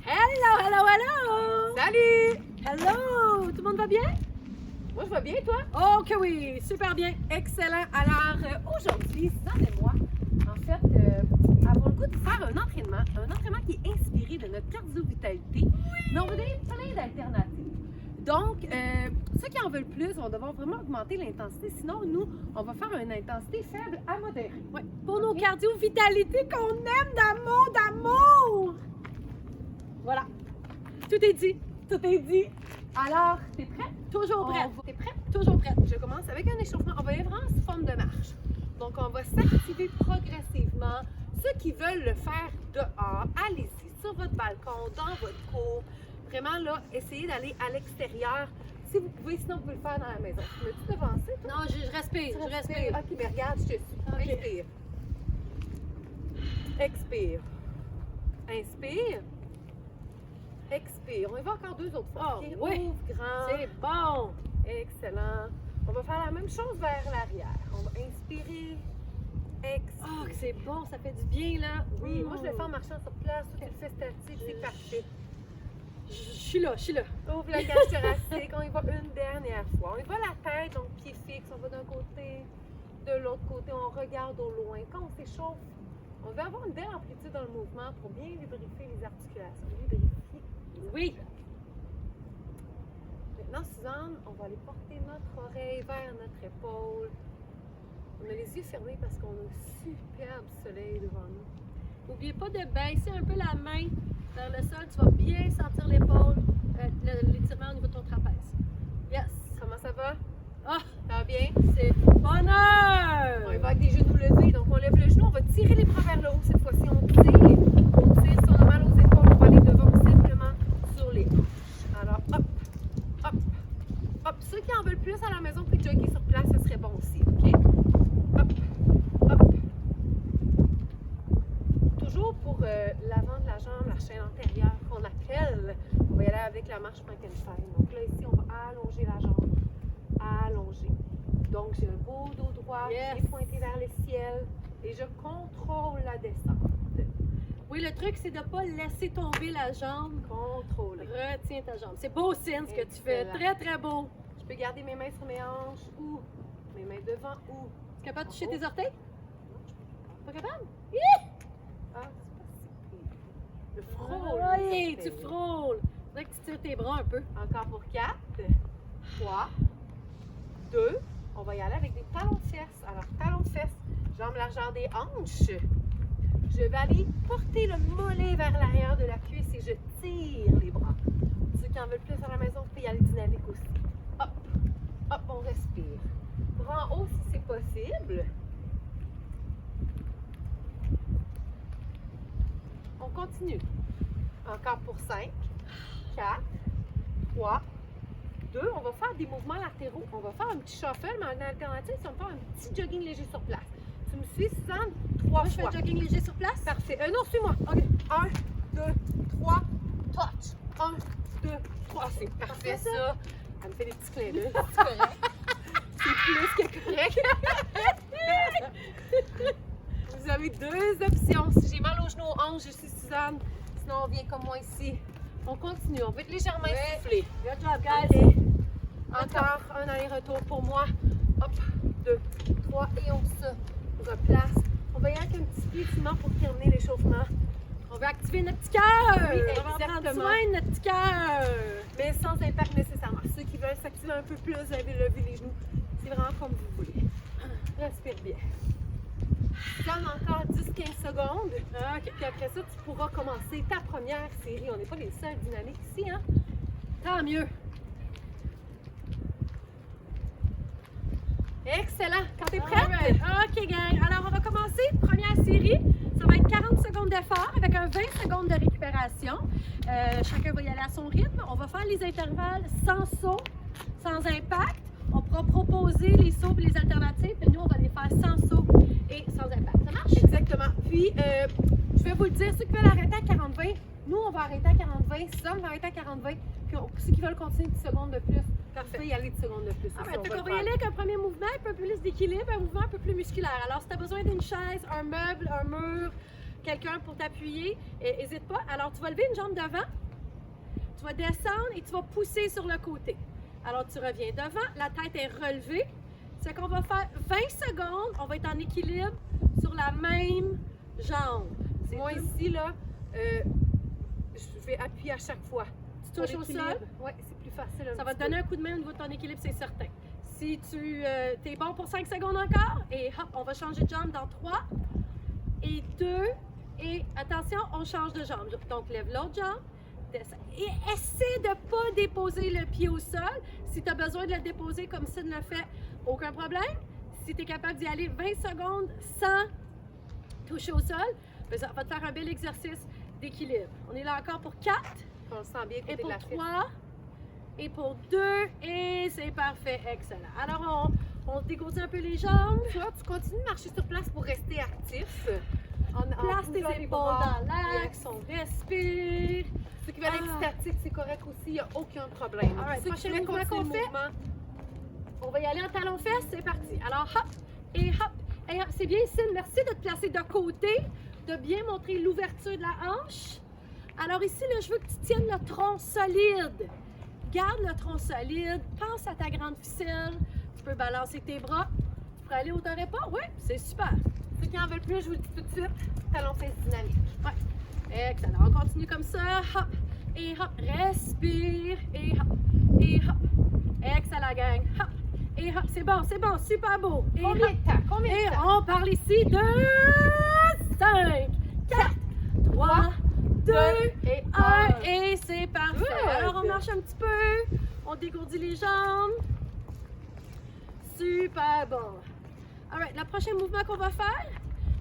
Hello, hello, hello! Salut! Hello! Tout le monde va bien? Moi, je vais bien, toi? Oh que oui, super bien. Excellent. Alors, aujourd'hui, Suzanne et moi, en fait, avons le goût de faire un entraînement qui est inspiré de notre cardio-vitalité. Mais on va donner plein d'alternatives. Donc, ceux qui en veulent plus vont devoir vraiment augmenter l'intensité. Sinon, nous, on va faire une intensité faible à modérée. Ouais, pour nos cardio-vitalités qu'on aime d'amour! Voilà, tout est dit. Tout est dit. Alors, t'es prête? Toujours prête. T'es prête? Toujours prête. Je commence avec un échauffement. On va aller vraiment sous forme de marche. Donc, on va s'activer progressivement. Ceux qui veulent le faire dehors, allez-y, sur votre balcon, dans votre cour. Vraiment, là, essayez d'aller à l'extérieur. Si vous pouvez, sinon, vous pouvez le faire dans la maison. Tu m'as-tu devancé, toi? Non, je respire, je respire. Ok, mais regarde, je te suis. Ok. Inspire. Expire. Inspire. Expire. On y va encore deux autres fois. Oh, ok? oui. Ouvre grand. C'est bon. Excellent. On va faire la même chose vers l'arrière. On va inspirer. Expire. Oh, que c'est bon, ça fait du bien, là. Oui, moi, je le fais en marchant sur place. Tout le fait statique, c'est parfait. Je suis là, je suis là. Ouvre la cage thoracique. On y va une dernière fois. On y va la tête, donc pied fixe. On va d'un côté, de l'autre côté. On regarde au loin. Quand on s'échauffe, on va avoir une belle amplitude dans le mouvement pour bien lubrifier les articulations. Lubrifier. Oui. Maintenant, Suzanne, on va aller porter notre oreille vers notre épaule. On a les yeux fermés parce qu'on a un superbe soleil devant nous. N'oubliez pas de baisser un peu la main vers le sol. Tu vas bien sentir l'épaule, l'étirement au niveau de ton trapèze. Yes. Comment ça va? Ah, Ça va bien? c'est bonheur! On y va avec des genoux levés. Donc, on lève le genou. On va tirer les bras vers le haut cette fois-ci. On tire. On tire. Si on a mal aux épaules, on va aller devant simplement sur les hanches. Alors, hop, hop, hop. Ceux qui en veulent plus à la maison puis jogger sur place, ce serait bon aussi. OK? Hop, hop. Toujours pour l'avant de la jambe, la chaîne antérieure qu'on appelle. On va y aller avec la marche Frankenstein. Donc là, ici, on va allonger la jambe. Allonger. Donc, j'ai un beau dos droit, Yes. pied pointé vers le ciel et je contrôle la descente. Oui, le truc, c'est de ne pas laisser tomber la jambe. Contrôler. Retiens ta jambe. C'est beau, Cine, ce que tu fais. Excellent. Très, très beau. Je peux garder mes mains sur mes hanches ou mes mains devant ou. Tu es capable de toucher tes orteils? Pas capable? Ah, c'est pas si pire. Je frôle. Oui, les tu orteils. frôles. Faudrait que tu tires tes bras un peu. Encore pour 4, 3, 2. On va y aller avec des talons de fesses. Alors, talons de fesses, jambes largeur des hanches. Je vais aller porter le mollet vers l'arrière de la cuisse et je tire les bras. Ceux qui en veulent plus à la maison, vous pouvez y aller dynamique aussi. Hop, hop, on respire. Bras en haut si c'est possible. On continue. Encore pour 5, 4, 3, 2. On va faire des mouvements latéraux. On va faire un petit shuffle, mais en alternative, on va faire un petit jogging léger sur place. Tu me suis, Suzanne? 3 Moi, je fais fois. le jogging léger sur place. Parfait. Non, suis-moi. OK. 1, 2, 3, touch. 1, 2, 3. C'est parfait, ça. Elle me fait des petits clins d'œil. C'est correct. C'est plus que correct. Vous avez deux options. Si j'ai mal aux genoux, aux hanches, je suis Suzanne. Sinon, on vient comme moi ici. On continue. On va être légèrement essoufflé. Good job, guys. Allez. Encore un aller-retour pour moi. Hop, 2, 3 et on se replace. On va y aller avec un petit pied sinon pour terminer l'échauffement. On veut activer notre petit cœur. Oui, On va prendre exactement. soin de notre petit cœur. Mais sans impact nécessairement. Ceux qui veulent s'activer un peu plus, vous avez levé les genoux. C'est vraiment comme vous voulez. Respire bien. Donne encore 10-15 secondes. OK. Puis après ça, tu pourras commencer ta première série. On n'est pas les seuls dynamiques ici, hein? Tant mieux. Excellent! Quand t'es prête? Alright. OK, gang. Alors, on va commencer. Première série. Ça va être 40 secondes d'effort avec un 20 secondes de récupération. Chacun va y aller à son rythme. On va faire les intervalles sans saut, sans impact. On pourra proposer les sauts et les alternatives. Puis nous, on va les faire sans saut et sans impact. Ça marche? Exactement. Puis, je vais vous le dire, ceux qui veulent arrêter à 40-20, nous, on va arrêter à 40-20. Suzanne va arrêter à 40-20. Puis, ceux qui veulent continuer 10 secondes de plus, vous pouvez y aller 10 secondes de plus. Ah, aussi, ben, on fait va qu'on le va y faire. aller avec un premier mouvement, un peu plus d'équilibre, un mouvement un peu plus musculaire. Alors, si tu as besoin d'une chaise, un meuble, un mur, quelqu'un pour t'appuyer, n'hésite pas. Alors, tu vas lever une jambe devant, tu vas descendre et tu vas pousser sur le côté. Alors, tu reviens devant, la tête est relevée. C'est qu'on va faire 20 secondes, on va être en équilibre sur la même jambe. Moi ici, là, je vais appuyer à chaque fois. Tu touches au sol. Oui, c'est plus facile. Ça va te donner un coup de main au niveau de ton équilibre, c'est certain. Si tu es bon pour 5 secondes encore, et hop, on va changer de jambe dans 3 et 2. Et attention, on change de jambe. Donc, lève l'autre jambe. Descends. Et essaie de ne pas déposer le pied au sol. Si tu as besoin de le déposer comme Sid le fait, aucun problème. Si tu es capable d'y aller 20 secondes sans toucher au sol, ben ça va te faire un bel exercice d'équilibre. On est là encore pour 4. On le sent bien côté Et pour de la 3. Et pour 2. Et c'est parfait. Excellent. Alors, on dégourdit un peu les jambes. Tu vois, tu continues de marcher sur place pour rester actif. Place tes épaules dans l'axe. On respire. Ceux qui veulent être statiques, c'est correct aussi. Il n'y a aucun problème. Alright, Ceux qui prochain veulent mouvement continuer qu'on le fait. mouvement, On va y aller en talon-fesse, c'est parti. Alors, hop et hop. Et hop. C'est bien, Sid. Merci de te placer de côté, de bien montrer l'ouverture de la hanche. Alors ici, là, je veux que tu tiennes le tronc solide. Garde le tronc solide. Pense à ta grande ficelle. Tu peux balancer tes bras. Tu peux aller au ton épaule. Oui, c'est super. ceux qui en veulent plus, je vous le dis tout de suite, talon-fesse dynamique. Ouais. Excellent. On continue comme ça. Hop et hop. Respire et hop et hop. Excellent, gang. Hop et hop. C'est bon, super beau. Et Combien hop. de temps? Combien Et de temps? on parle ici de 5, 4, 3, 2 et 1 et c'est parfait. Good. Alors on marche un petit peu, on dégourdit les jambes. Super bon. Alright, le prochain mouvement qu'on va faire,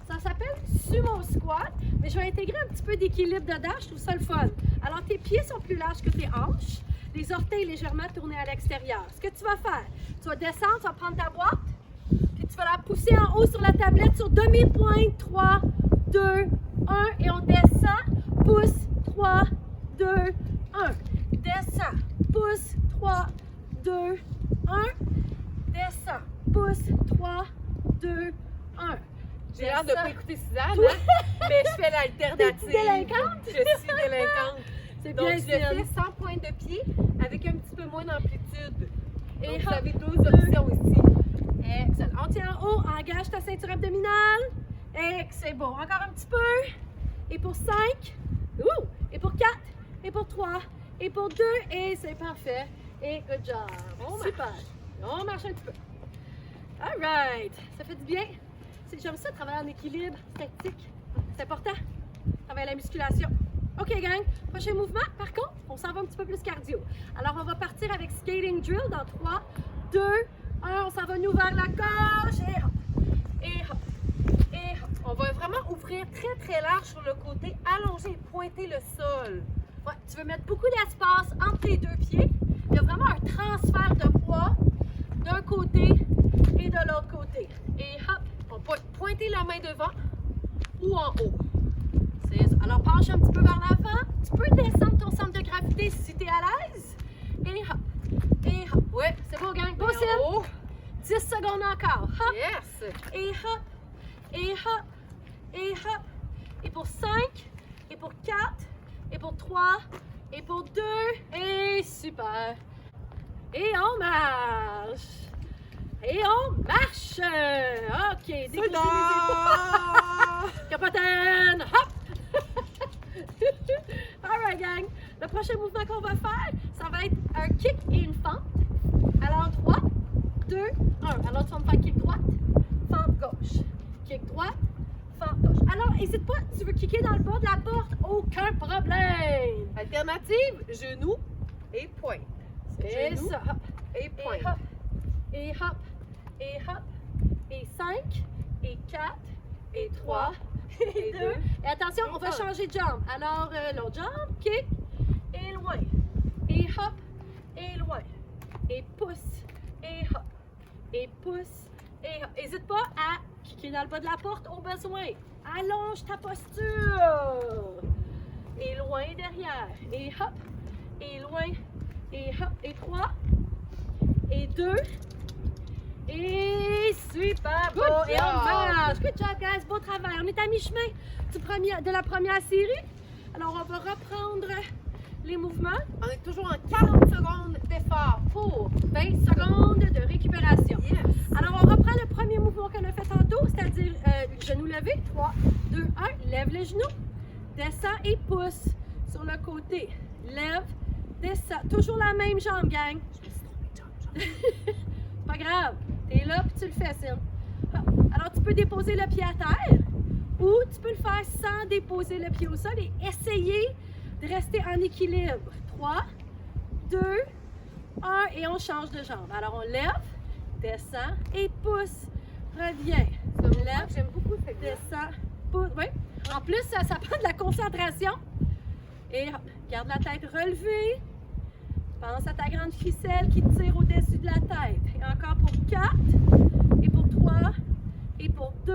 ça s'appelle sumo squat, mais je vais intégrer un petit peu d'équilibre dedans, je trouve ça le fun. Alors tes pieds sont plus larges que tes hanches, les orteils légèrement tournés à l'extérieur. Ce que tu vas faire, tu vas descendre, tu vas prendre ta boîte, puis tu vas la pousser en haut sur la tablette sur demi-pointe. 3, 2, 1 et on descend, pousse, 3, 2, 1. Descend, pousse, 3, 2, 1. Descend, pousse, 3, 2, 1. J'ai hâte de ne pas écouter Suzanne, Toi- hein, mais je fais l'alternative. T'es délinquante? Je suis délinquante. C'est Donc, bien, je Sid. fais sans pointe de pied avec un petit peu moins d'amplitude. Et Et vous hop, avez 12 options ici. Excellent. On tient en haut, engage ta ceinture abdominale. C'est bon. Encore un petit peu. Et pour 5. Et pour 4. Et pour 3. Et pour 2. Et c'est parfait. Et good job. On Super. On marche un petit peu. All right. Ça fait du bien. J'aime ça travailler en équilibre, statique. C'est important. Travailler la musculation. OK, gang. Prochain mouvement, par contre, on s'en va un petit peu plus cardio. Alors, on va partir avec skating drill dans 3, 2, 1. On s'en va nous vers la gauche. Et hop. Et hop. Et hop. On va vraiment ouvrir très large sur le côté, allonger et pointer le sol. Ouais, tu veux mettre beaucoup d'espace entre tes deux pieds. Il y a vraiment un transfert de poids d'un côté et de l'autre côté. Et hop. On peut pointer la main devant ou en haut. C'est ça. Alors, penche un petit peu vers l'avant. Tu peux descendre ton centre de gravité si tu es à l'aise. Et hop. Et hop. Ouais, c'est beau, gang. Beau, Main Sid. en haut. 10 secondes encore. Hop. Yes! Et hop. Et hop. Et hop. Et pour 5. Et pour 4. Et pour 3. Et pour 2. Et super. Et on marche. Et on marche. OK. Dégourdis les épaules. Capitaine! Hop! Alright, gang. Le prochain mouvement qu'on va faire, ça va être un kick et une fente. Alors, 3, 2, 1. Alors, tu vas me faire kick droite, fente gauche. Kick droite, fente gauche. Alors, n'hésite pas, tu veux kicker dans le bas de la porte, aucun problème. Alternative, genou et pointe. Et Genou ça, hop. et Et pointe. hop. Et hop. Et hop. Et 5, et 4, et 3, et 2. Et attention, on va changer de jambe. Alors, l'autre jambe, kick, et loin. Et hop, et loin. Et pousse, et hop. Et pousse, et hop. N'hésite pas à kicker dans le bas de la porte au besoin. Allonge ta posture. Et loin derrière. Et hop, et loin. Et hop, et 3, et 2, Et super beau. Good Et on job. marche. Good job, guys. Beau travail. On est à mi-chemin de la première série. Alors, on va reprendre les mouvements. On est toujours en 40 secondes d'effort pour 20 secondes de récupération. Yes. Alors, on reprend le premier mouvement qu'on a fait tantôt, c'est-à-dire genoux levés. 3, 2, 1. Lève les genoux. Descends et pousse sur le côté. Lève, descends. Toujours la même jambe, gang. Je me suis trompée de jambe. C'est pas grave. T'es là puis tu le fais, Cine. Alors, tu peux déposer le pied à terre ou tu peux le faire sans déposer le pied au sol et essayer de rester en équilibre. 3, 2, 1 et on change de jambe. Alors, on lève, descend et pousse. Reviens. C'est un mouvement Lève, que j'aime beaucoup, fait que descend, pousse. Oui. En plus, ça prend de la concentration. Et hop, garde la tête relevée. Pense à ta grande ficelle qui tire au-dessus de la tête. Et encore pour 4, et pour 3, et pour 2,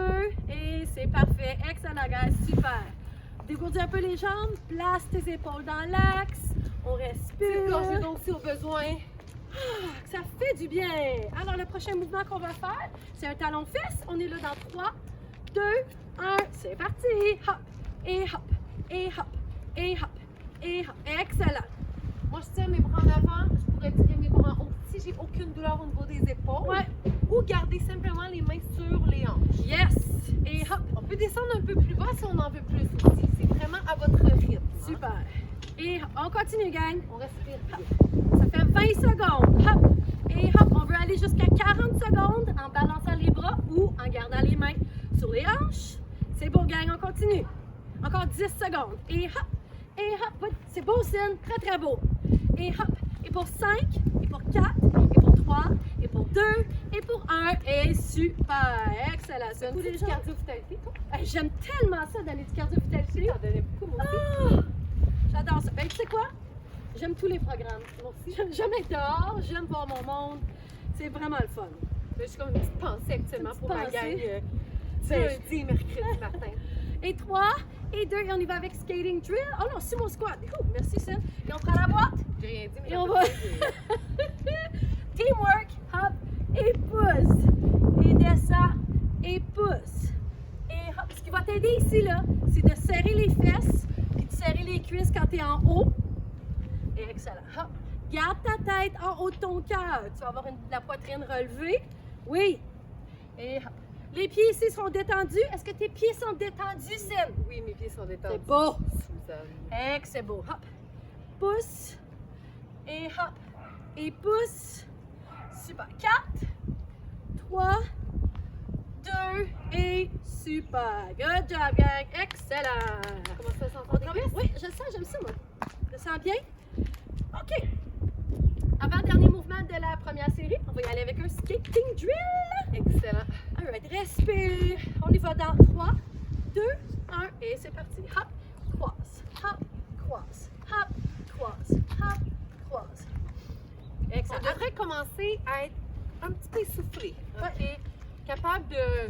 et c'est parfait. Excellent, guys, super. Dégourdis un peu les jambes, place tes épaules dans l'axe. On respire. gorgée d'eau aussi au besoin. Ça fait du bien. Alors, le prochain mouvement qu'on va faire, c'est un talon-fesse. On est là dans 3, 2, 1. C'est parti. Hop, et hop, et hop, et hop, et hop. Excellent. Moi, je tire mes bras en avant, je pourrais tirer mes bras en haut si j'ai aucune douleur au niveau des épaules. Ouais. Ou garder simplement les mains sur les hanches. Yes. Et hop. On peut descendre un peu plus bas si on en veut plus aussi. C'est vraiment à votre rythme. hein. Super. Et on continue, gang. On respire. Ça fait 20 secondes. Hop. Et hop. On veut aller jusqu'à 40 secondes en balançant les bras ou en gardant les mains sur les hanches. C'est beau, gang. On continue. Encore 10 secondes. Et hop. Et hop. C'est beau, Cine. Très, très beau. Et hop. Et pour 5, et pour 4, et pour 3, et pour 2, et pour 1. Et super. Excellent. C'est Tous une les petite gens. cardio-vitalité, toi? Hey, j'aime tellement ça d'aller du cardio-vitalité. J'en donnais beaucoup, moi aussi. Ah! J'adore ça. Ben, tu sais quoi? J'aime tous les programmes. Moi aussi. J'aime être dehors, j'aime voir mon monde. C'est vraiment le fun. J'ai comme une petite pensée actuellement Une pour petite ma gang. pensée. Lundi et mercredi matin. Et 3, et 2, et on y va avec skating drill. Oh non, sumo squat. Merci, Cine. Et on prend la boîte. J'ai rien dit, mais Et j'en on peux va. plus. Teamwork. Hop. Et pousse. Et descend. Et pousse. Et hop. Ce qui va t'aider ici, là, c'est de serrer les fesses et de serrer les cuisses quand tu es en haut. Et excellent. Hop. Garde ta tête en haut de ton cœur. Tu vas avoir la poitrine relevée. Oui. Et hop. Les pieds ici sont détendus. Est-ce que tes pieds sont détendus, Cine? Oui, mes pieds sont détendus. C'est beau. Suzanne. C'est beau. Hop. Pousse. Et hop. Et pousse. Super. 4, 3, 2 et super. Good job, gang. Excellent. Comment ça On s'entend? travaille- Oui, je le sens, j'aime ça, moi. Je le sens bien. OK. Avant-dernier mouvement de la première série, on va y aller avec un skating drill. Excellent. Alright, respire. On y va dans 3, 2, 1 et c'est parti. Hop, croise, hop, croise, hop, croise, hop, croise. On Excellent. devrait commencer à être un petit peu essoufflé. OK? Capable de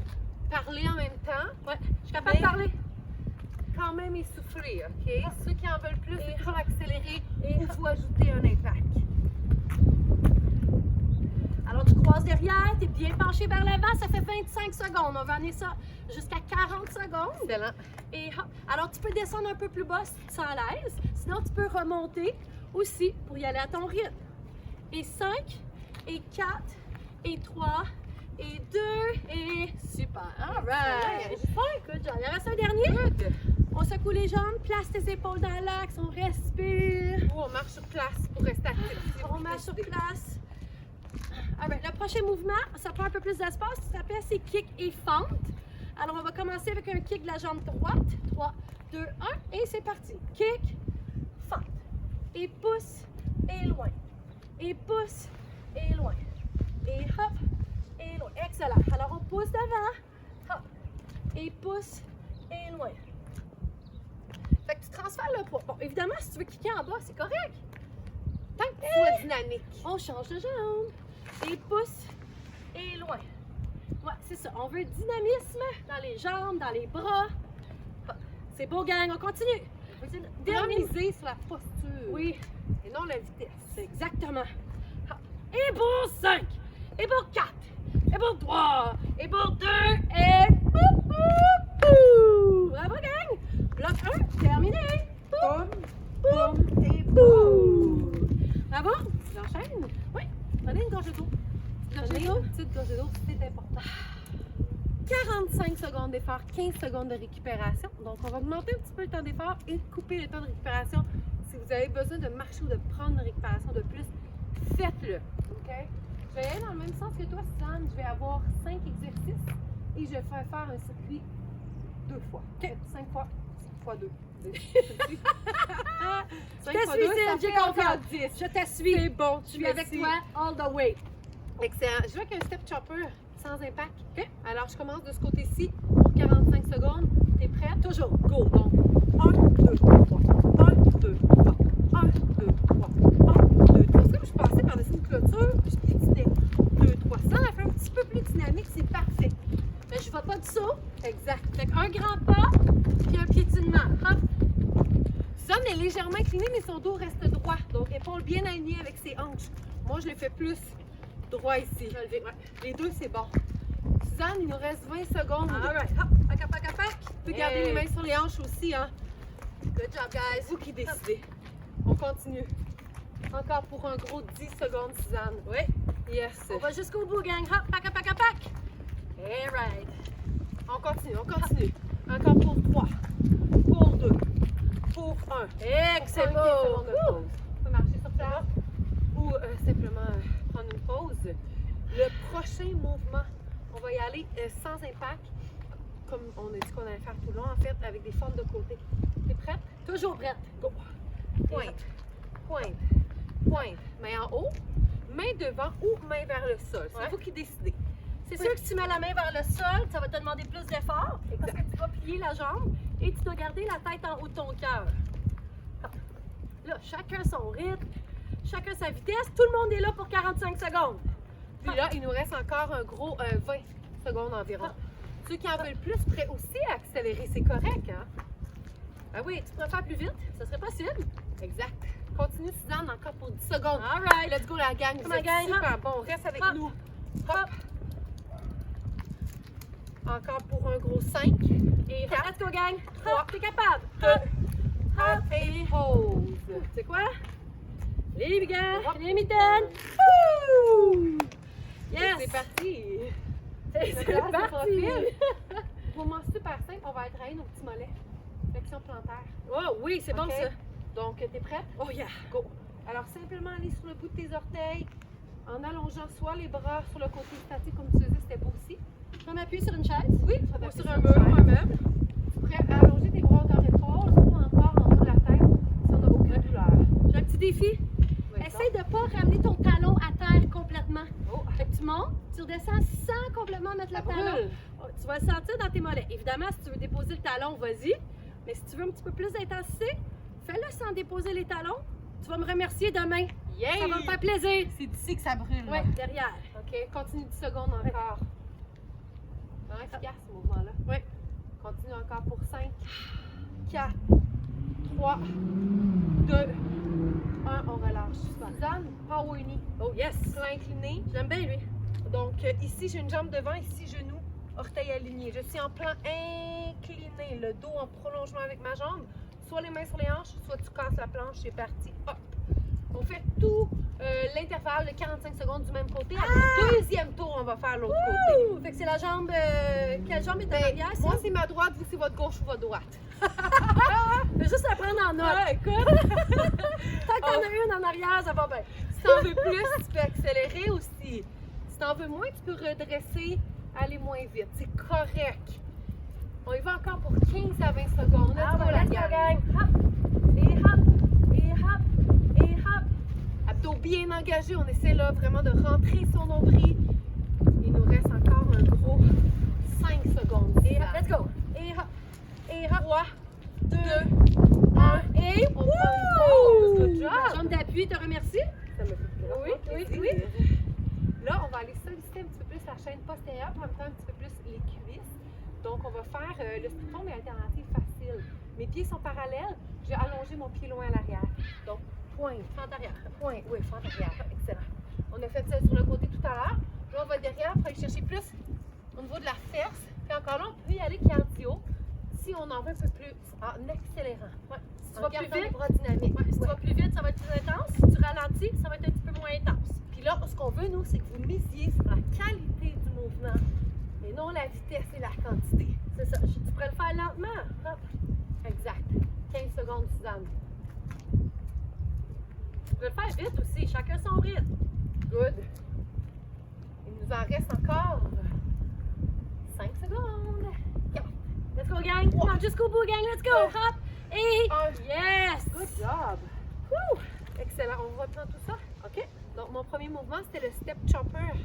parler en même temps. Ouais, je suis capable de Mais- parler. Quand même essoufflé, OK? Ceux qui en veulent plus, Et- c'est toujours accélérer et- ou faut ajouter un impact. Alors, tu croises derrière, tu es bien penché vers l'avant, ça fait 25 secondes. On va amener ça jusqu'à 40 secondes. Excellent. Et hop. Alors, tu peux descendre un peu plus bas si tu te sens à l'aise. Sinon, tu peux remonter aussi pour y aller à ton rythme. Et 5, et 4, et 3, et 2, et super. All right. Good job. Il en reste un dernier. Good. On secoue les jambes, place tes épaules dans l'axe, on respire. Ou on marche sur place pour rester actif. C'est On plus marche sur décidé. place. Alright, le prochain mouvement, ça prend un peu plus d'espace. Ça s'appelle c'est kick et fente. Alors, on va commencer avec un kick de la jambe droite. 3, 2, 1, et c'est parti. Kick, fente. Et pousse, et loin. Et pousse, et loin. Et hop, et loin. Excellent. Alors, on pousse devant. Hop. Et pousse, et loin. Fait que tu transfères le poids. Bon, évidemment, si tu veux kicker en bas, c'est correct. Tant que tu sois dynamique. On change de jambe. Et pousse. Et loin. Ouais, c'est ça. On veut dynamisme dans les jambes, dans les bras. Hop. C'est beau, gang. On continue. Dernier Dernier. miser sur la posture. Oui, Et non la vitesse. c'est exactement. Hop. Et pour 5. Et pour 4. Et pour 3. Et pour 2. Et pou, pou, pou. Bravo, gang. Bloc 1, terminé. Boum, boum et boum. Bravo. J'enchaîne. Oui. Prenez une gorgée d'eau. Prenez une petite gorgée d'eau, c'est important. 45 secondes d'effort, 15 secondes de récupération. Donc, on va augmenter un petit peu le temps d'effort et couper le temps de récupération. Si vous avez besoin de marcher ou de prendre une récupération de plus, faites-le. OK? Je vais aller dans le même sens que toi, Suzanne. Je vais avoir 5 exercices et je vais faire un circuit 2 fois. OK? 5 fois 2. 5 Je te suis, Sylvie, j'ai confiance. 10. Je te suis. C'est bon, Je suis avec toi all the way. Excellent. Je veux qu'un step chopper sans impact. OK? Alors, je commence de ce côté-ci pour 45 secondes. T'es prête? Toujours. Go! Donc, 1, 2, 3. 1, 2, 3. 1, 2, 3. 1, 2, 3. C'est comme je passais par-dessus une clôture, puis je piétinais. 2, 3. Ça, on a fait un petit peu plus dynamique, c'est parfait. Mais je ne vais pas de saut. Exact. Fait un grand pas, puis un piétinement. Hop. Suzanne est légèrement inclinée, mais son dos reste droit. Donc, épaule bien alignée avec ses hanches. Moi, je le fais plus droit ici. Relevé, ouais. Les deux, c'est bon. Suzanne, il nous reste 20 secondes. All right. Hop. Pac, pac, pac, pac. Tu peux garder les mains sur les hanches aussi, hein? Good job, guys. C'est vous qui décidez. On continue. Encore pour un gros 10 secondes, Suzanne. Oui. Yes. On va jusqu'au bout, gang. Hop. Pac, pac, pac, pac. All right. On continue, on continue. Encore pour 3, pour 2, pour 1. C'est 5 beau. secondes de pause. On peut marcher sur place ou simplement prendre une pause. Le prochain mouvement, on va y aller sans impact, comme on a dit qu'on allait faire tout le long, en fait, avec des formes de côté. T'es prête? Toujours prête. Go! Pointe, pointe, pointe. Main en haut, main devant ou main vers le sol. C'est Ouais. vous qui décidez. C'est sûr que si tu mets la main vers le sol, ça va te demander plus d'effort. Parce que tu vas plier la jambe et tu dois garder la tête en haut de ton cœur. Hop. Là, chacun son rythme, chacun sa vitesse. Tout le monde est là pour 45 secondes. Puis là, il nous reste encore un gros 20 secondes environ. Ceux qui en veulent plus, prêts aussi à accélérer, c'est correct, hein? Ah oui, tu pourrais faire plus vite, ça serait possible. Exact. Continue, Suzanne, encore pour 10 secondes. All right. Let's go, la gang. Vous Come on, êtes gang. super bon. Reste avec Hop. nous. Hop. Encore pour un gros 5. Et Okay, let's go, gang. Trois. Hop, t'es capable. 2, Hop. 1 et pause. C'est quoi? Les gars, Hop. les mitaines. Wouh! Yes! C'est parti. C'est Regarde, parti. profil. Mouvement super simple, on va aller travailler nos petits mollets. Flexion plantaire. Oh oui, c'est bon OK? ça. Donc, t'es prête? Oh yeah. Go! Alors, simplement aller sur le bout de tes orteils en allongeant soit les bras sur le côté statique comme tu faisais, c'était beau aussi. Je peux m'appuyer sur une chaise? Oui, Ou sur un mur ou un meuble. Prêt à allonger tes bras hauteur épaule ou encore en haut de la tête si on n'a aucune douleur. J'ai un petit défi. Oui, Essaye de ne pas ramener ton talon à terre complètement. Oh, Fait que tu montes, tu redescends sans complètement mettre ça le talon. brûle. Oh, tu vas le sentir dans tes mollets. Évidemment, si tu veux déposer le talon, vas-y. Mais si tu veux un petit peu plus d'intensité, fais-le sans déposer les talons. Tu vas me remercier demain. Yay! Ça va me faire plaisir. C'est d'ici que ça brûle. Oui, là. derrière. OK, continue 10 secondes encore. Vraiment efficace ce mouvement-là. Oui. Continue encore pour 5, 4, 3, 2, 1. On relâche. Suzanne, power knee. Oh yes. Plein incliné. J'aime bien lui. Donc, ici, j'ai une jambe devant, ici, genou, orteil aligné. Je suis en plan incliné, le dos en prolongement avec ma jambe. Soit les mains sur les hanches, soit tu casses la planche, c'est parti. Hop! On fait tout l'intervalle de 45 secondes du même côté. Après le deuxième tour, on va faire l'autre côté. Ouh! Fait que c'est la jambe. Quelle jambe est en Ben, arrière, ça? moi, c'est ma droite, vous, c'est votre gauche ou votre droite. Fais juste la prendre en note. Écoute! Tant que t'en as une en arrière, ça va bien. Si t'en veux plus, tu peux accélérer aussi. Si t'en veux moins, tu peux redresser, aller moins vite. C'est correct. On y va encore pour 15 à 20 secondes. Let's go, la let's go, gang. gang. Hop! Et hop! Et hop! Et hop! Abdos bien engagés. On essaie là vraiment de rentrer son nombril. Il nous reste encore un gros 5 secondes. Et hop! Let's go! Et hop! Et hop! 3, 2, 1 et on prend une pause. Good job. Jambe d'appui, te remercie. Ça me fait vraiment Oui, oui, plaisir. Là, on va aller solliciter un petit peu plus la chaîne postérieure, en même temps un petit peu plus les cuisses. Donc, on va faire le striton, mais alternative facile. Mes pieds sont parallèles. J'ai allongé mon pied loin à l'arrière. Donc, pointe. Fente arrière. Point, oui, fente arrière. Excellent. On a fait ça sur le côté tout à l'heure. Là, on va derrière pour aller chercher plus au niveau de la fesse. Puis encore là, on peut y aller cardio si on en veut un peu plus en accélérant. Ouais. Si tu En vas plus gardant les vite, bras dynamiques. si tu vas plus vite, ça va être plus intense. Si tu ralentis, ça va être un petit peu moins intense. Puis là, ce qu'on veut, nous, c'est que vous misiez sur la qualité du mouvement et non la vitesse et la quantité. C'est ça. Tu pourrais le faire lentement. Hop. Exact. 15 secondes, Suzanne. Tu pourrais le faire vite aussi. Chacun son rythme. Good. Il nous en reste encore 5 secondes. 4. Let's go, gang. Come on, jusqu'au bout, gang. Let's go. Hop. Et yes. Good job. Woo. Excellent. On va reprendre tout ça. OK? Donc, mon premier mouvement, c'était le step chopper.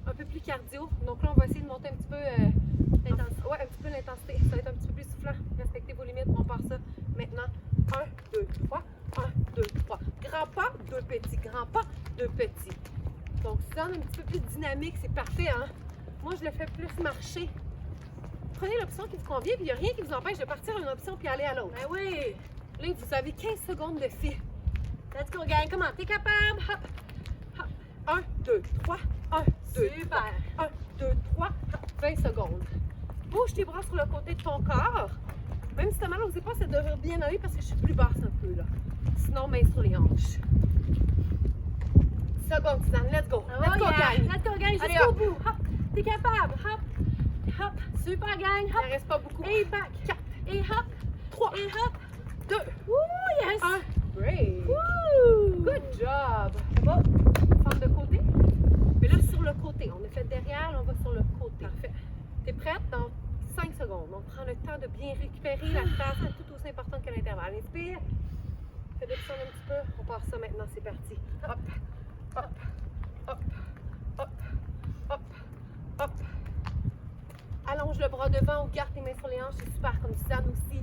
Un peu plus cardio. Donc là, on va essayer de monter un petit peu l'intensité. Ouais, un petit peu l'intensité. Ça va être un petit peu plus soufflant. Respectez vos limites. On part ça maintenant. 1, 2, 3. 1, 2, 3. Grand pas, 2 petits. Grand pas, 2 petits. Donc, Suzanne, un petit peu plus dynamique. C'est parfait, hein? Moi, je le fais plus marcher. Prenez l'option qui vous convient, puis il n'y a rien qui vous empêche de partir à une option puis aller à l'autre. Ben oui. Là, vous avez 15 secondes de fil. Let's go, gang. Come on, t'es capable. Hop. Hop. 1, 2, 3. 1, 2, Super. 1, 2, 3. 20 secondes. Bouge tes bras sur le côté de ton corps. Même si t'as mal aux épaules, ça devrait bien aller parce que je suis plus basse un peu, là. Sinon, main sur les hanches. 10 secondes, Suzanne. Let's go. Oh, Let's go, yeah. gang. Let's go, gang. Allez, Jusqu'au hop. bout. Hop. T'es capable. Hop. Hop. Super, gang. Il Hop. ne reste pas beaucoup. Et back. 4, Et hop. 3, Et hop. 2, Woo, yes. 1. Break. Woo. Good job. Bon, femme de côté. Mais là, sur le côté. On a fait derrière, là, on va sur le côté. Parfait. T'es prête? Dans 5 secondes. On prend le temps de bien récupérer la face. C'est tout aussi important que l'intervalle. Inspire. Fais descendre un petit peu. On part ça maintenant. C'est parti. Hop, hop, hop, hop, hop, hop. Allonge le bras devant ou garde tes mains sur les hanches. C'est super, comme Suzanne aussi.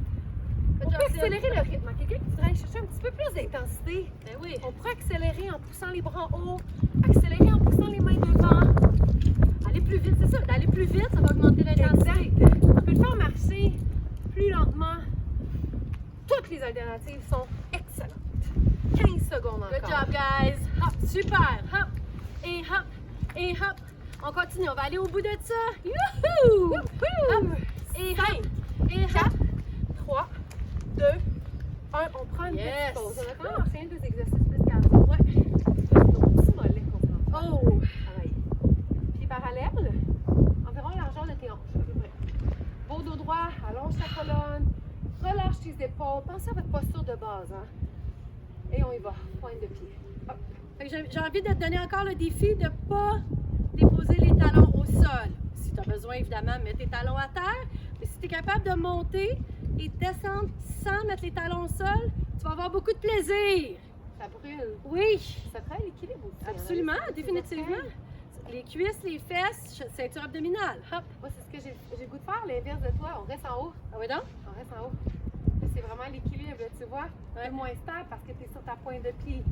On peut accélérer le rythme. Quelqu'un qui voudrait aller chercher un petit peu plus d'intensité. Ben oui. On pourrait accélérer en poussant les bras en haut, accélérer en poussant les mains devant. Aller plus vite, c'est ça. D'aller plus vite, ça va augmenter l'intensité. Exact. On peut le faire marcher plus lentement. Toutes les alternatives sont excellentes. 15 secondes encore. Good job, guys. Hop, super. Hop. Et hop. Et hop. On continue. On va aller au bout de ça. Youhou! Hop. Et hop. Et hop. 3, 2, 1. On prend une Yes. petite pause. On a quand même enchaîné 2 exercices plus cardio. Ouais. Nos petits mollets qu'on s'en va. Oh. Travailler. Pieds parallèles, environ la largeur de tes hanches, à peu près. Beau dos droit, allonge ta colonne, relâche tes épaules, pensez à votre posture de base. Hein? Et on y va, pointe de pied. Hop. Fait que j'ai envie de te donner encore le défi de ne pas déposer les talons au sol. Si tu as besoin, évidemment, mets tes talons à terre. Mais si tu es capable de monter et descendre sans mettre les talons au sol, tu vas avoir beaucoup de plaisir. Ça brûle. Oui, Ça travaille l'équilibre aussi. hein, absolument, dans les définitivement. orteils. Les cuisses, les fesses, ceinture abdominale. Hop. Moi, c'est ce que j'ai le goût de faire, l'inverse de toi. On reste en haut. Ah oui donc? On reste en haut. Là, c'est vraiment l'équilibre, là, tu vois. Ouais. Le moins stable parce que tu es sur ta pointe de pied.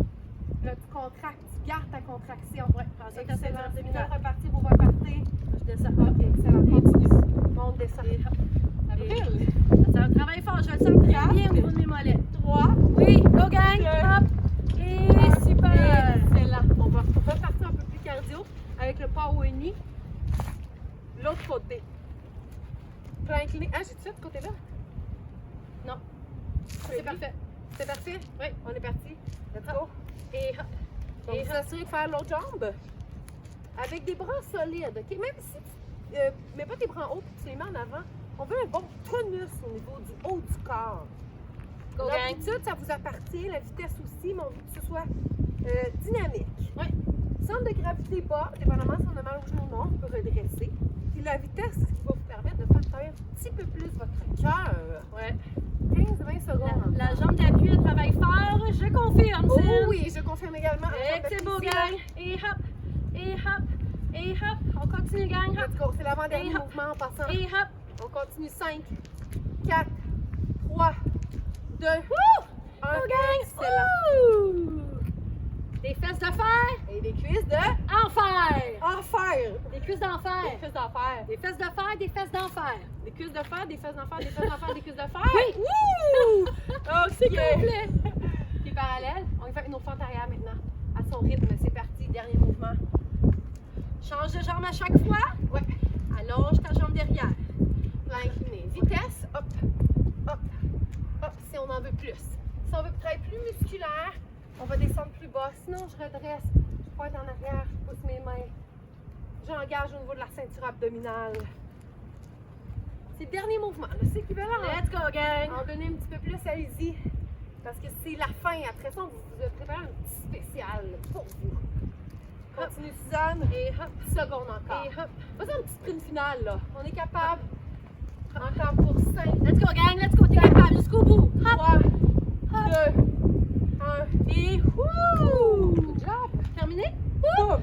Là, tu contractes, tu gardes ta contraction. Ouais, prends ça, ta ceinture Excellent. Si vous abdominale. repartez, vous repartez. Je descends. Ok, excellent. Continue. Monte, descend. Et hop. Ça brûle. Ça va travailler fort, je le sens très bien au niveau de mes mollets. 3. Oui, go gang, hop. Et super. Excellent. On va repartir un peu plus cardio avec le power knee. L'autre côté. Peux incliner. Ah, j'ai-tu fait de côté-là? Non. C'est parfait. C'est parfait? Oui. On est parti. Let's go. Et hop. Donc, Et vous assurez de faire l'autre jambe avec des bras solides. OK? Même si tu mets pas tes bras en haut et tu les mets en avant, on veut un bon tonus au niveau du haut du corps. Go gang. L'amplitude, ça vous appartient, la vitesse aussi, mais on veut que ce soit dynamique. Oui. Centre de gravité bas, dépendamment si on a mal au genou ou non, on peut redresser. Puis la vitesse, c'est ce qui va vous permettre de faire travailler un petit peu plus votre cœur. Ouais. 15-20 secondes. La jambe d'appui, elle travaille fort. Je confirme, Oh Cyn. oui, je confirme également. Et c'est beau, gang. Et hop. Et hop. Et hop. On continue, gang. Hop. Let's go. C'est l'avant-dernier Et hop. mouvement en passant. Et hop. On continue. 5, 4, 3, 2, 1. Go, gang. Excellent. Ouh. Des fesses de fer. Et des cuisses de Enfer. enfer. Des cuisses d'enfer. Des cuisses d'enfer. Des fesses de fer, des fesses d'enfer. Des cuisses de fer, des fesses d'enfer, des fesses d'enfer, des cuisses de fer. Oui. Wouh! C'est complet. Puis parallèle, on va faire une autre fente arrière maintenant. À son rythme, c'est parti. Dernier mouvement. Change Change de jambe à chaque fois. Ouais. Allonge ta jambe derrière. Plan incliné. Vitesse, hop, hop, hop, si on en veut plus. Si on veut travailler plus musculaire, on va descendre plus bas. Sinon, je redresse, je pointe en arrière, je pousse mes mains. J'engage au niveau de la ceinture abdominale. C'est le dernier mouvement, là. C'est équivalent. Let's go, gang. En donner un petit peu plus, allez-y. Parce que c'est la fin. Après ça, on vous prépare un petit spécial pour vous. Continue, Suzanne. Et hop, 10 secondes encore. et hop. Vas-y, un petit sprint final, là. On est capable. Encore pour 5, Let's go, gang. Let's go. T'es capable jusqu'au bout. Hop, 3, hop. 2, 1. Et wouh! Good job. Terminé? Boum.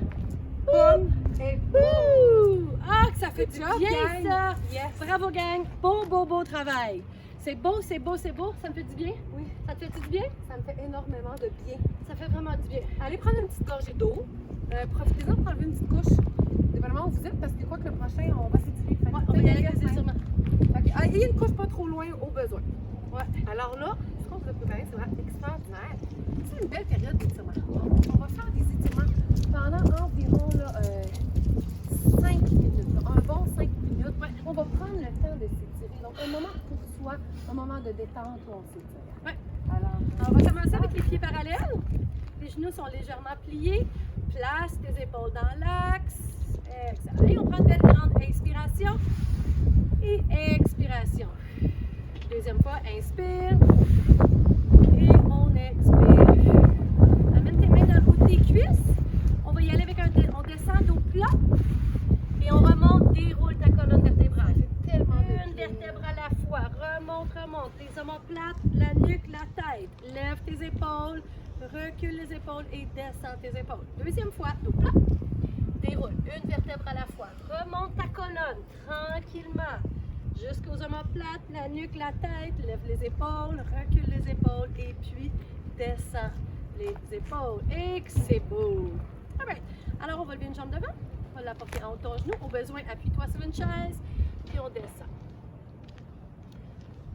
Boum. Et boum. Ouh! Ah, que ça fait du job, bien, gang. ça! Yes. Bravo, gang! Beau travail! C'est beau, c'est beau, c'est beau. Ça me fait du bien? Oui, Ça te fait du bien? ça me fait énormément de bien. Ça fait vraiment du bien. Allez prendre une petite gorgée d'eau. Profitez-en pour enlever une petite couche. Dépendamment où vous êtes, parce que quoi que le prochain, on va s'étirer. Fait que Ouais, on va y aller avec les hein. étirements. Ok, ah, et une couche pas trop loin au besoin. Ouais. Alors là, ce qu'on vous a préparé, c'est vraiment extraordinaire. C'est une belle période d'étirement. On va faire des étirements pendant environ là, 5 minutes. Là. Un bon 5 minutes. Ouais. On va prendre le temps de s'étirer. Donc, un moment pour soi, un moment de détente où on s'étire. Ouais. Alors, On va commencer avec les pieds parallèles. Les genoux sont légèrement pliés. Place tes épaules dans l'axe. Excellent. Et on prend une belle grande inspiration et expiration. Deuxième fois, inspire. Et on expire. Amène tes mains dans le haut de tes cuisses. On va y aller avec on descend dos plat. Et on remonte, déroule ta colonne vertébrale. c'est tellement Une vertèbre à la fois. Remonte. Les omoplates, la nuque, la tête. Lève tes épaules. Recule les épaules et descends tes épaules. Deuxième fois, dos plat. Déroule. Une vertèbre à la fois. Remonte ta colonne tranquillement. Jusqu'aux omoplates, la nuque, la tête. Lève les épaules. Recule les épaules. Et puis, descends les épaules. Et que c'est beau. Alright. Alors, on va lever une jambe devant. On va la porter en haut de ton genou. Au besoin, appuie-toi sur une chaise. Puis on descend.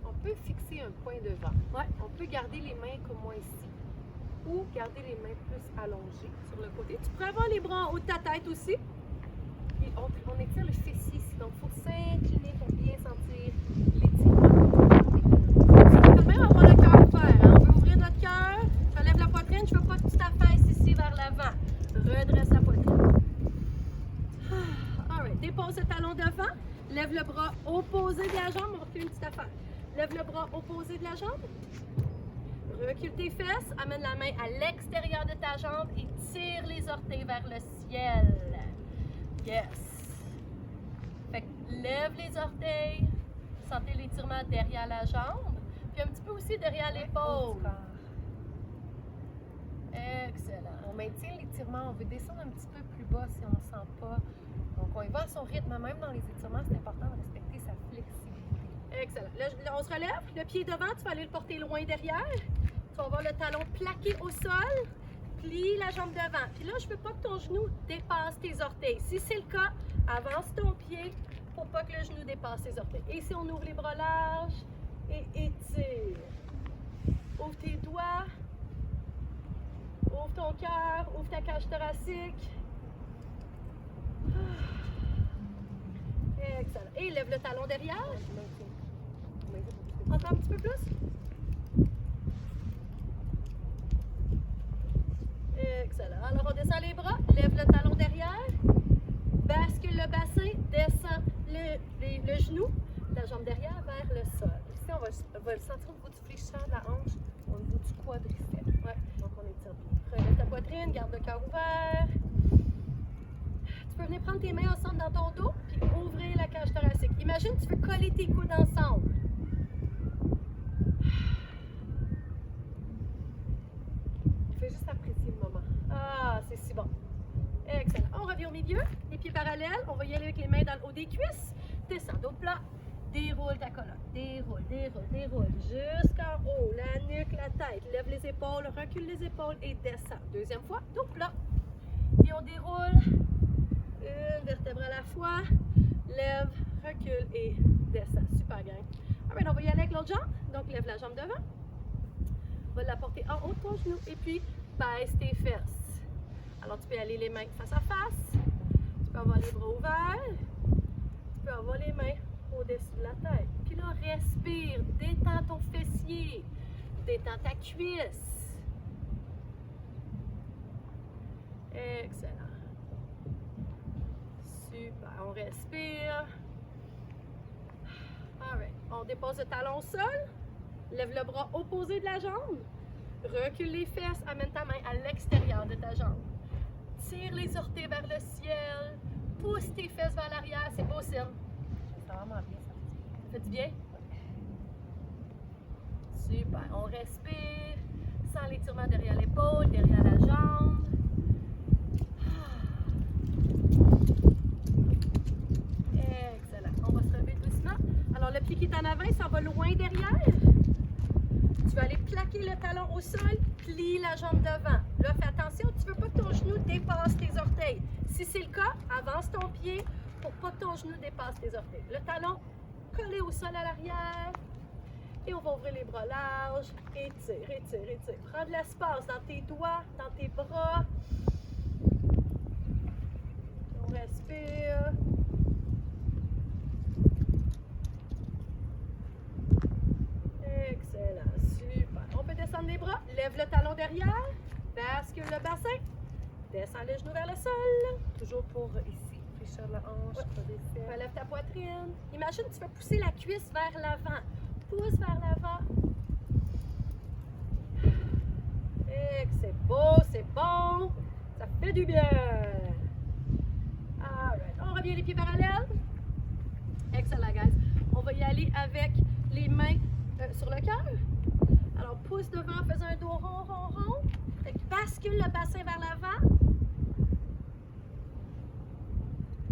on peut fixer un point devant. Ouais. On peut garder les mains comme moi ici. Ou garder les mains plus allongées sur le côté. Tu peux avoir les bras en haut de ta tête aussi. Et on étire le fessier ici. Donc, il faut s'incliner pour bien sentir l'étirement. Ça va quand même avoir le cœur ouvert. Hein? On veut ouvrir notre cœur. Relève la poitrine. Je veux pas que tu t'affaisses ici vers l'avant. Redresse la poitrine. Alright. Dépose le talon devant. Lève le bras opposé de la jambe. On refait une petite affaire. Lève le bras opposé de la jambe. Recule tes fesses. Amène la main à l'extérieur de ta jambe et tire les orteils vers le ciel. Yes. Fait que lève les orteils. Sentez l'étirement derrière la jambe. Puis un petit peu aussi derrière l'épaule. Excellent. On maintient l'étirement. On veut descendre un petit peu plus bas si on ne sent pas. Donc, on y va à son rythme. Même dans les étirements, c'est important de respecter sa flexibilité. Excellent. Là, on se relève. Le pied devant, tu vas aller le porter loin derrière. Tu vas avoir le talon plaqué au sol. Plie la jambe devant. Puis là, je ne veux pas que ton genou dépasse tes orteils. Si c'est le cas, avance ton pied pour pas que le genou dépasse tes orteils. Et si on ouvre les bras larges et étire. Ouvre tes doigts. Ouvre ton cœur. Ouvre ta cage thoracique. Excellent. Et lève le talon derrière. Encore un petit peu plus. Excellent. Alors, on descend les bras, lève le talon derrière, bascule le bassin, descend le genou, la jambe derrière vers le sol. Ici, on va le sentir au niveau du fléchissement de la hanche, au niveau du quadriceps. Ouais. Donc, on étire bien. Relève ta poitrine, garde le cœur ouvert. Tu peux venir prendre tes mains ensemble dans ton dos, puis ouvrir la cage thoracique. Imagine, tu veux coller tes coudes ensemble. Fais juste apprécier le moment. Ah, c'est si bon. Excellent. On revient au milieu, les pieds parallèles. On va y aller avec les mains dans le haut des cuisses. Descends, dos plat. Déroule ta colonne. Déroule, déroule, déroule. Jusqu'en haut. La nuque, la tête. Lève les épaules, recule les épaules et descends. Deuxième fois, dos plat. Et on déroule. Une vertèbre à la fois. Lève, recule et descends. Super, gang. Alright, on va y aller avec l'autre jambe. Donc, lève la jambe devant. On va la porter en haut de ton genou et puis baisse tes fesses. Alors, tu peux aller les mains face à face. Tu Tu peux avoir les bras ouverts. Tu peux avoir les mains au-dessus de la tête. Puis là, respire. Détends ton fessier. Détends ta cuisse. Excellent. Super. On respire. Alright. On dépose le talon au sol. Lève le bras opposé de la jambe. Recule les fesses. Amène ta main à l'extérieur de ta jambe. Tire les orteils vers le ciel. Pousse tes fesses vers l'arrière. C'est beau, Sim. C'est vraiment bien, ça. Ça fait du bien? Super. On respire. Sans l'étirement derrière l'épaule, derrière la jambe. Excellent. On va se relever doucement. Alors, le pied qui est en avant, il s'en va loin derrière. Tu vas aller plaquer le talon au sol, plie la jambe devant. Là, fais attention, tu ne veux pas que ton genou dépasse tes orteils. Si c'est le cas, avance ton pied pour pas que ton genou dépasse tes orteils. Le talon collé au sol à l'arrière. Et on va ouvrir les bras larges. Étire, étire, étire. Prends de l'espace dans tes doigts, dans tes bras. On respire. Excellent, super. On peut descendre les bras. Lève le talon derrière. Bascule le bassin. Descends les genoux vers le sol. Toujours pour ici, fléchir la hanche, Ouais. pas des fesses. Relève ta poitrine. Imagine que tu vas pousser la cuisse vers l'avant. Pousse vers l'avant. Et que c'est beau, c'est bon. Ça fait du bien. Alright. On revient les pieds parallèles. Excellent, guys. On va y aller avec les mains sur le cœur. Alors, pousse devant, fais un dos rond, rond, rond. Fait que bascule le bassin vers l'avant.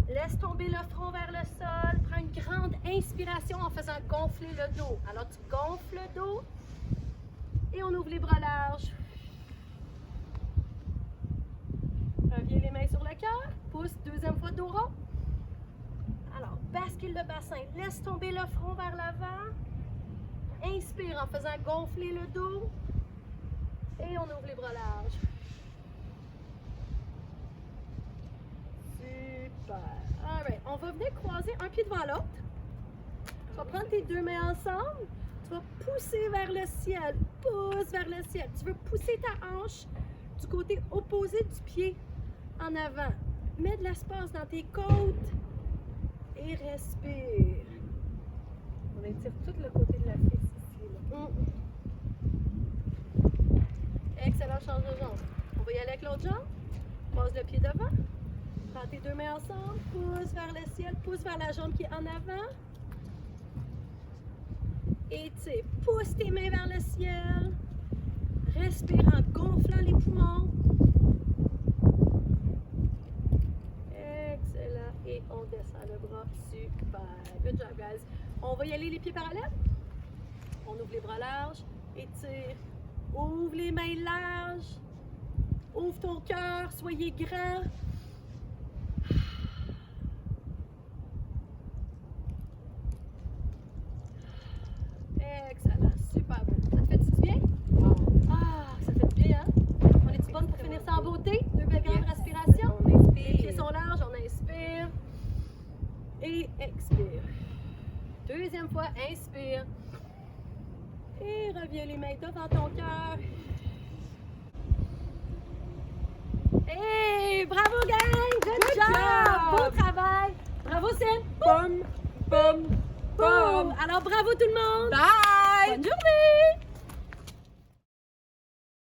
Laisse tomber le front vers le sol. Prends une grande inspiration en faisant gonfler le dos. Alors, tu gonfles le dos et on ouvre les bras larges. Reviens les mains sur le cœur. Pousse, deuxième fois dos rond. Alors, bascule le bassin. Laisse tomber le front vers l'avant. Inspire en faisant gonfler le dos. Et on ouvre les bras larges. Super. Alright. On va venir croiser un pied devant l'autre. Tu vas prendre tes deux mains ensemble. Tu vas pousser vers le ciel. Pousse vers le ciel. Tu veux pousser ta hanche du côté opposé du pied en avant. Mets de l'espace dans tes côtes. Et respire. On étire tout le côté de la fesse ici. Là. Excellent, change de jambe. On va y aller avec l'autre jambe. Pose le pied devant. Prends tes deux mains ensemble. Pousse vers le ciel. Pousse vers la jambe qui est en avant. Étire. Pousse tes mains vers le ciel. Respire en gonflant les poumons. Excellent. Et on descend le bras. Super. Good job, guys. On va y aller les pieds parallèles. On ouvre les bras larges. Étire. Ouvre les mains larges. Ouvre ton cœur. Soyez grand. Excellent. Super beau. Ça te fait du bien? Ah, ça fait du bien, hein? On est-tu bonne pour finir ça en beauté? Deux belles grandes respirations. On inspire. Les pieds sont larges. On inspire. Et expire. Deuxième fois, inspire. Et reviens les mains devant ton cœur. Hey, bravo gang! Good job! Beau travail! Bravo Sim! Bum, bum, Boum! Alors bravo tout le monde! Bye! Bonne journée!